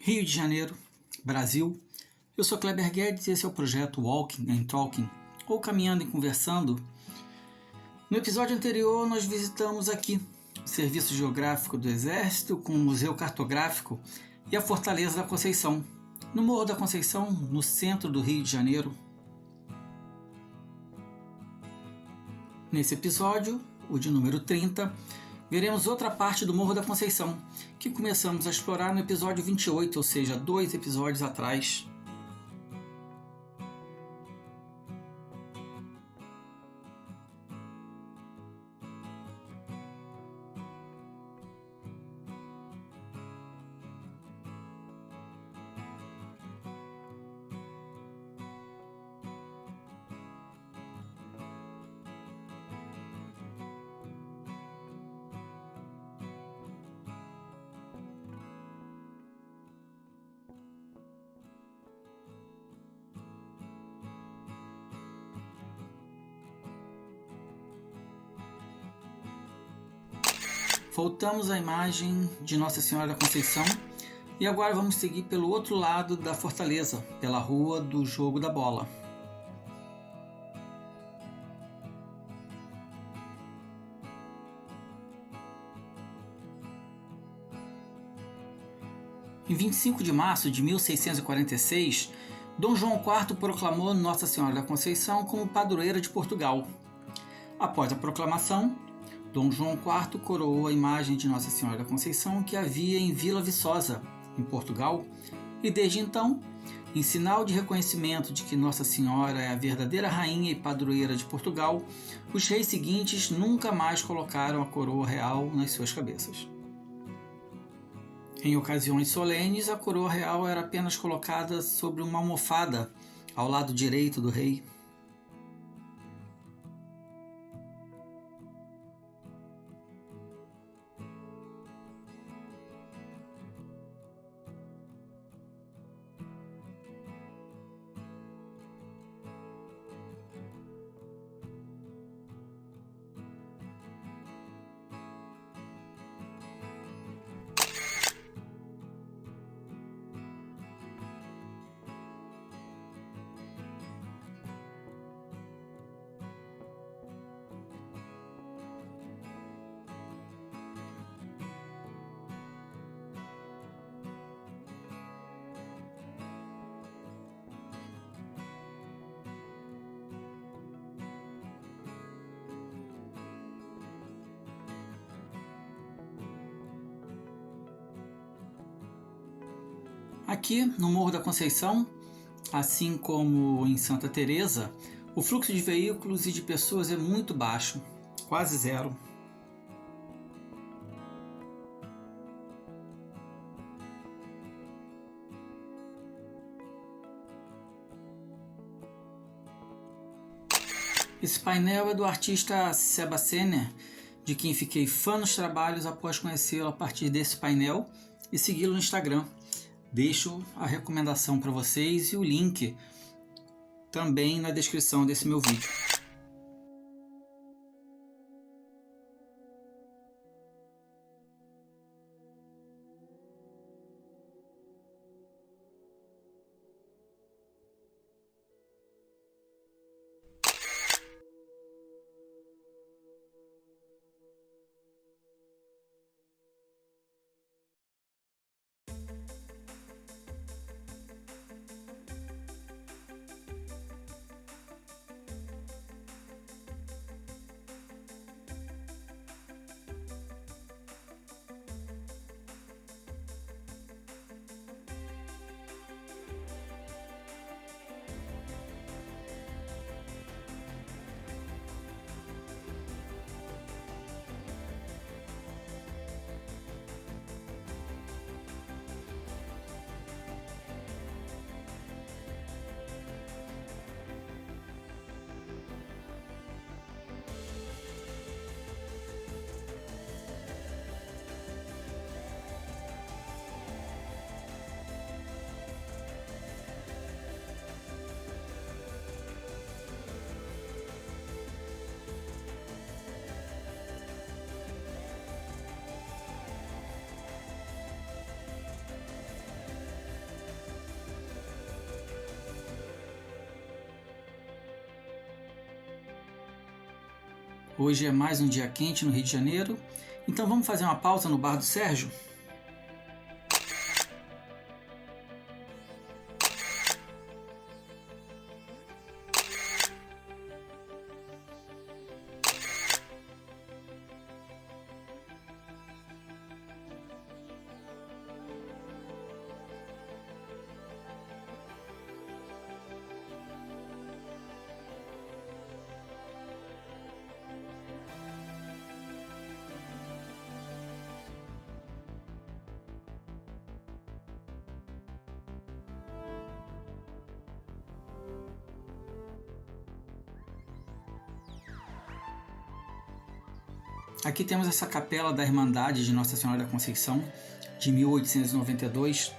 Rio de Janeiro, Brasil. Eu sou Kleber Guedes e esse é o projeto Walking and Talking, ou Caminhando e Conversando. No episódio anterior nós visitamos aqui o Serviço Geográfico do Exército com o Museu Cartográfico e a Fortaleza da Conceição, no Morro da Conceição, no centro do Rio de Janeiro. Nesse episódio, o de número 30, veremos outra parte do Morro da Conceição, que começamos a explorar no episódio 28, ou seja, 2 episódios atrás. Voltamos à imagem de Nossa Senhora da Conceição e agora vamos seguir pelo outro lado da fortaleza, pela Rua do Jogo da Bola. Em 25 de março de 1646, Dom João IV proclamou Nossa Senhora da Conceição como padroeira de Portugal. Após a proclamação, Dom João IV coroou a imagem de Nossa Senhora da Conceição que havia em Vila Viçosa, em Portugal, e desde então, em sinal de reconhecimento de que Nossa Senhora é a verdadeira rainha e padroeira de Portugal, os reis seguintes nunca mais colocaram a coroa real nas suas cabeças. Em ocasiões solenes, a coroa real era apenas colocada sobre uma almofada ao lado direito do rei. Aqui, no Morro da Conceição, assim como em Santa Teresa, o fluxo de veículos e de pessoas é muito baixo, quase zero. Esse painel é do artista Seba Senner, de quem fiquei fã nos trabalhos após conhecê-lo a partir desse painel e segui-lo no Instagram. Deixo a recomendação para vocês e o link também na descrição desse meu vídeo. Hoje é mais um dia quente no Rio de Janeiro, então vamos fazer uma pausa no bar do Sérgio? Aqui temos essa capela da Irmandade de Nossa Senhora da Conceição, de 1892.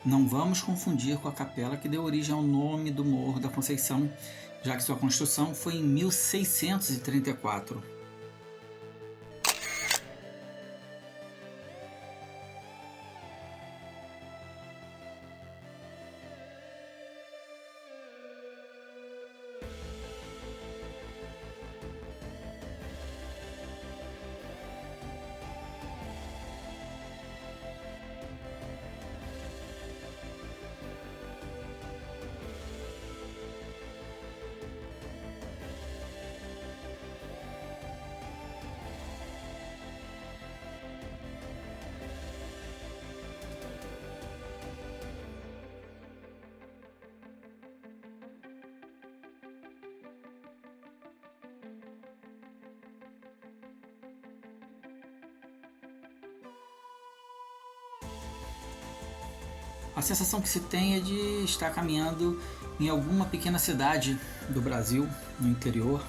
Não vamos confundir com a capela que deu origem ao nome do Morro da Conceição, já que sua construção foi em 1634. A sensação que se tem é de estar caminhando em alguma pequena cidade do Brasil, no interior.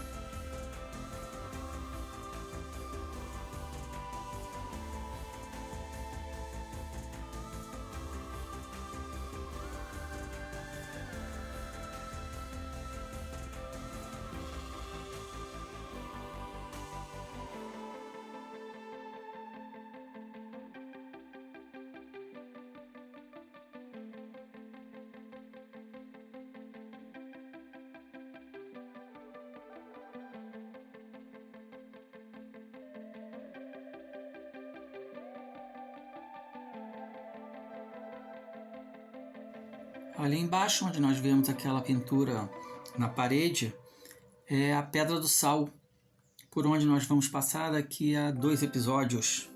Ali embaixo, onde nós vemos aquela pintura na parede, é a Pedra do Sal, por onde nós vamos passar daqui a 2 episódios.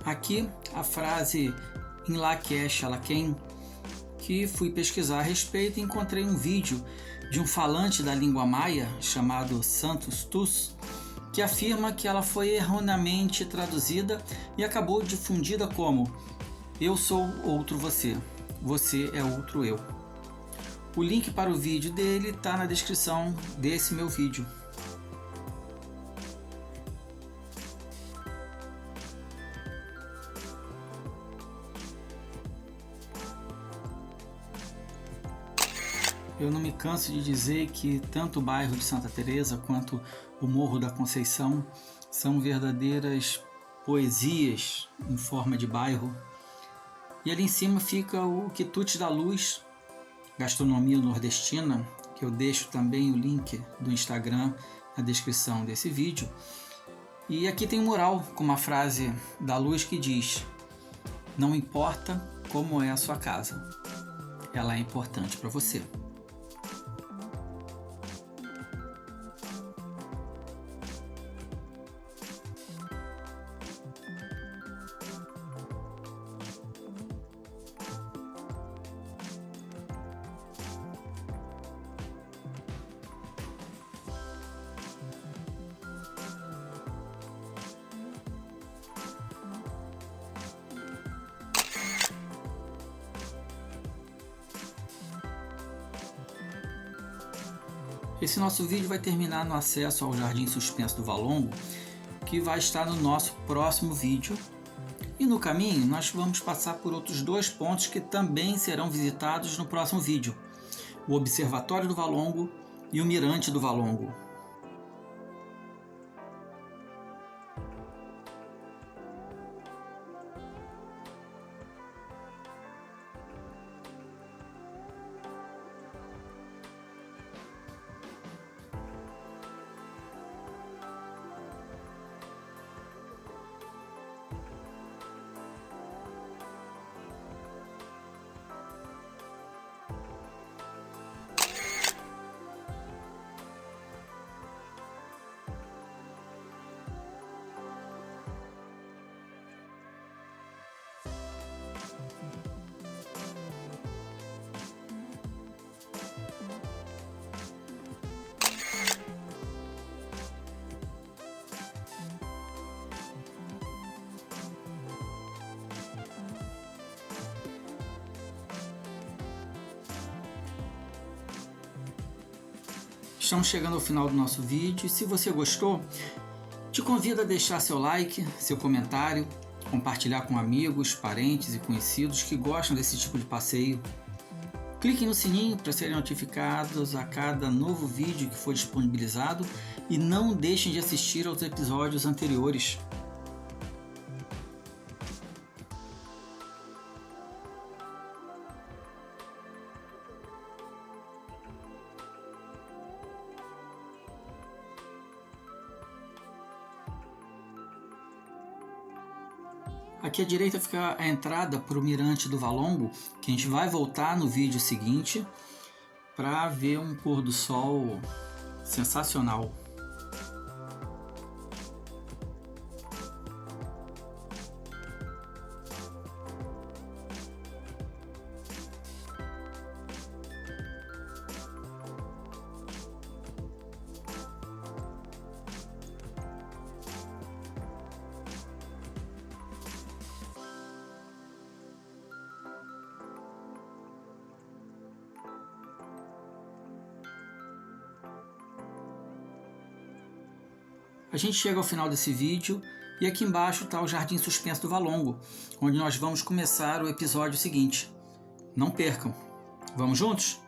Aqui a frase "In Lakesh Alaken", que fui pesquisar a respeito e encontrei um vídeo de um falante da língua maia chamado Santos Tus, que afirma que ela foi erroneamente traduzida e acabou difundida como "Eu sou outro você, você é outro eu". O link para o vídeo dele está na descrição desse meu vídeo. Eu não me canso de dizer que tanto o bairro de Santa Teresa quanto o Morro da Conceição são verdadeiras poesias em forma de bairro. E ali em cima fica o Quitutes da Luz, gastronomia nordestina, que eu deixo também o link do Instagram na descrição desse vídeo. E aqui tem um mural com uma frase da Luz que diz: "Não importa como é a sua casa, ela é importante para você". Esse nosso vídeo vai terminar no acesso ao Jardim Suspenso do Valongo, que vai estar no nosso próximo vídeo, E no caminho nós vamos passar por outros 2 pontos que também serão visitados no próximo vídeo: o Observatório do Valongo e o Mirante do Valongo. Estamos chegando ao final do nosso vídeo e se você gostou, te convido a deixar seu like, seu comentário, compartilhar com amigos, parentes e conhecidos que gostam desse tipo de passeio. Clique no sininho para serem notificados a cada novo vídeo que for disponibilizado e não deixem de assistir aos episódios anteriores. Aqui à direita fica a entrada para o Mirante do Valongo, que a gente vai voltar no vídeo seguinte para ver um pôr do sol sensacional. A gente chega ao final desse vídeo e aqui embaixo está o Jardim Suspenso do Valongo, onde nós vamos começar o episódio seguinte. Não percam! Vamos juntos?